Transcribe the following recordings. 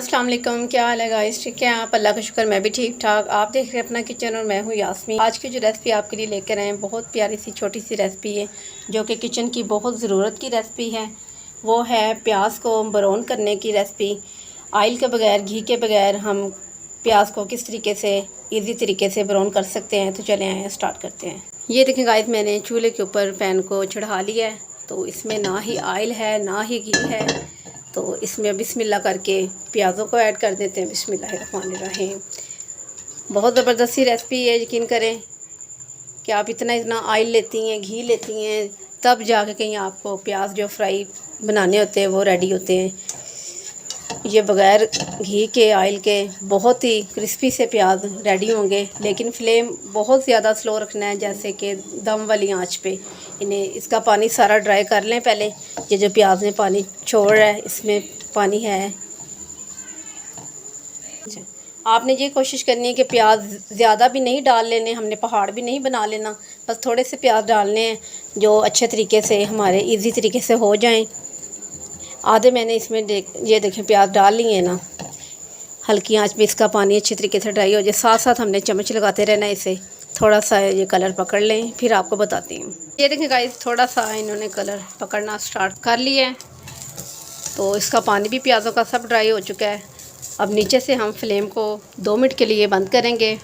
अस्सलाम वालेकुम। क्या हाल है गाइस? ठीक है आप? अल्लाह का शुक्र मैं भी ठीक ठाक। आप देख रहे हैं अपना किचन और मैं हूँ यास्मीन। आज की जो रेसिपी आपके लिए लेकर आए हैं बहुत प्यारी सी छोटी सी रेसिपी है जो कि किचन की बहुत ज़रूरत की रेसिपी है। वो है प्याज को ब्राउन करने की रेसिपी। ऑयल के बगैर, घी के बगैर हम प्याज को किस तरीके से ईज़ी तरीके से ब्राउन कर सकते हैं। तो चले आए स्टार्ट करते हैं। ये देखें गाइस, मैंने चूल्हे के ऊपर पैन को चढ़ा लिया है। तो इसमें ना ही ऑयल है ना ही घी है। तो इसमें बिस्मिल्लाह करके प्याज़ों को ऐड कर देते हैं। बिस्मिल्लाहिर्रहमानिर्रहीम। बहुत ज़बरदस्ती रेसिपी है, यकीन करें कि आप इतना ऑयल लेती हैं, घी लेती हैं, तब जाके कहीं आपको प्याज जो फ्राई बनाने होते हैं वो रेडी होते हैं। ये बग़ैर घी के, ऑयल के बहुत ही क्रिस्पी से प्याज रेडी होंगे, लेकिन फ्लेम बहुत ज़्यादा स्लो रखना है, जैसे कि दम वाली आंच पे। इन्हें इसका पानी सारा ड्राई कर लें पहले। ये जो प्याज में पानी छोड़ रहा है इसमें पानी है। अच्छा, आपने ये कोशिश करनी है कि प्याज ज़्यादा भी नहीं डाल लेने, हमने पहाड़ भी नहीं बना लेना, बस थोड़े से प्याज डालने हैं जो अच्छे तरीके से हमारे इजी तरीके से हो जाएं। आधे मैंने इसमें ये देखें प्याज डाल लिए ना। हल्की आंच में इसका पानी अच्छी तरीके से ड्राई हो जाए। साथ साथ हमने चम्मच लगाते रहना, इसे थोड़ा सा ये कलर पकड़ लें, फिर आपको बताती हूँ। ये देखें गाइस, थोड़ा सा इन्होंने कलर पकड़ना स्टार्ट कर लिया है। तो इसका पानी भी प्याज़ों का सब ड्राई हो चुका है। अब नीचे से हम फ्लेम को 2 मिनट के लिए बंद करेंगे,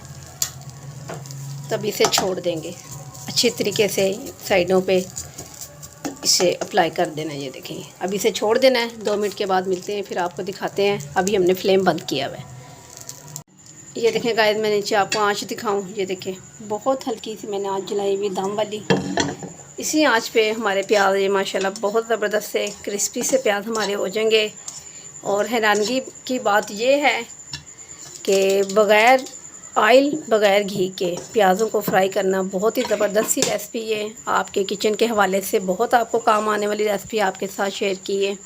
तब इसे छोड़ देंगे। अच्छी तरीके से साइडों पे इसे अप्लाई कर देना है। ये देखें, अब इसे छोड़ देना है। 2 मिनट के बाद मिलते हैं, फिर आपको दिखाते हैं। अभी हमने फ्लेम बंद किया हुआ है। ये देखें गाइस, मैं नीचे आपको आंच दिखाऊं। ये देखें, बहुत हल्की सी मैंने आंच जलाई हुई, दम वाली। इसी आंच पे हमारे प्याज ये माशाल्लाह बहुत ज़बरदस्त से क्रिस्पी से प्याज हमारे हो जाएंगे। और हैरानगी की बात ये है कि बग़ैर ऑयल, बग़ैर घी के प्याज़ों को फ्राई करना बहुत ही ज़बरदस्त सी रेसिपी है। आपके किचन के हवाले से बहुत आपको काम आने वाली रेसिपी आपके साथ शेयर की है।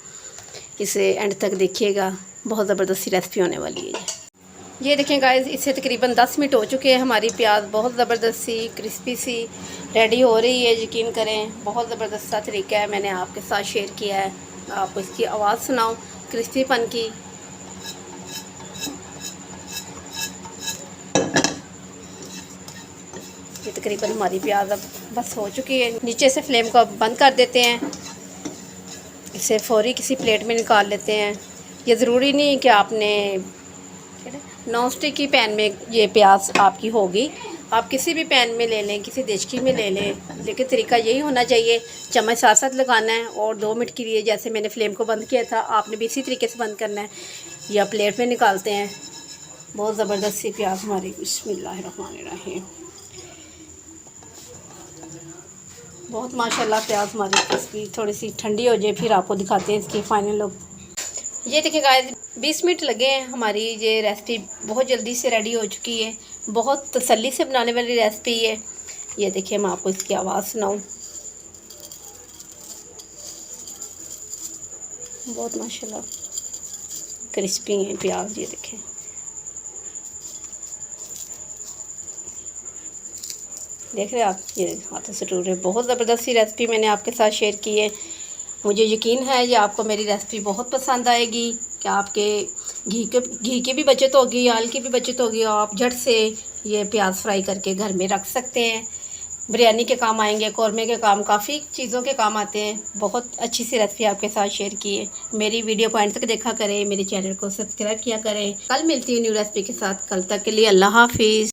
इसे एंड तक देखिएगा, बहुत ज़बरदस्त सी रेसिपी होने वाली है। ये देखें गाइस, इससे तकरीबन 10 मिनट हो चुके हैं। हमारी प्याज बहुत ज़बरदस्त सी क्रिस्पी सी रेडी हो रही है। यकीन करें बहुत ज़बरदस्त सा तरीका है, मैंने आपके साथ शेयर किया है। आपको इसकी आवाज़ सुनाऊँ क्रिस्पीपन की। ये तकरीबन हमारी प्याज अब बस हो चुकी है। नीचे से फ्लेम को अब बंद कर देते हैं। इसे फौरी किसी प्लेट में निकाल लेते हैं। ये ज़रूरी नहीं कि आपने नॉन स्टिक की पैन में ये प्याज आपकी होगी। आप किसी भी पैन में ले लें, किसी देचकी में ले लें, लेकिन तरीका यही होना चाहिए। चम्मच साथ साथ लगाना है और 2 मिनट के लिए, जैसे मैंने फ्लेम को बंद किया था, आपने भी इसी तरीके से बंद करना है। या प्लेट में निकालते हैं। बहुत ज़बरदस्त सी प्याज हमारी। बिस्मिल्लाहिर्रहमानिर्रहीम। बहुत माशाल्लाह प्याज हमारी क्रिस्पी। थोड़ी सी ठंडी हो जाए फिर आपको दिखाते हैं इसकी फाइनल लुक। ये देखिए गाइस, 20 मिनट लगे हैं। हमारी ये रेसिपी बहुत जल्दी से रेडी हो चुकी है। बहुत तसल्ली से बनाने वाली रेसिपी है। ये देखिए, मैं आपको इसकी आवाज़ सुनाऊं। बहुत माशाल्लाह क्रिस्पी है प्याज। ये देखें, देख रहे हैं आप, ये हाथों से टूट रहे। बहुत ज़बरदस्त सी रेसिपी मैंने आपके साथ शेयर की है। मुझे यकीन है ये आपको मेरी रेसिपी बहुत पसंद आएगी। कि आपके घी की भी बचत होगी, ऑयल की भी बचत होगी। और आप झट से ये प्याज फ्राई करके घर में रख सकते हैं। बिरयानी के काम आएंगे, कौरमे के काम, काफ़ी चीज़ों के काम आते हैं। बहुत अच्छी सी रेसिपी आपके साथ शेयर की है। मेरी वीडियो को एंड तक देखा करें, मेरे चैनल को सब्सक्राइब किया करें। कल मिलती हूँ न्यू रेसिपी के साथ। कल तक के लिए अल्लाह हाफिज़।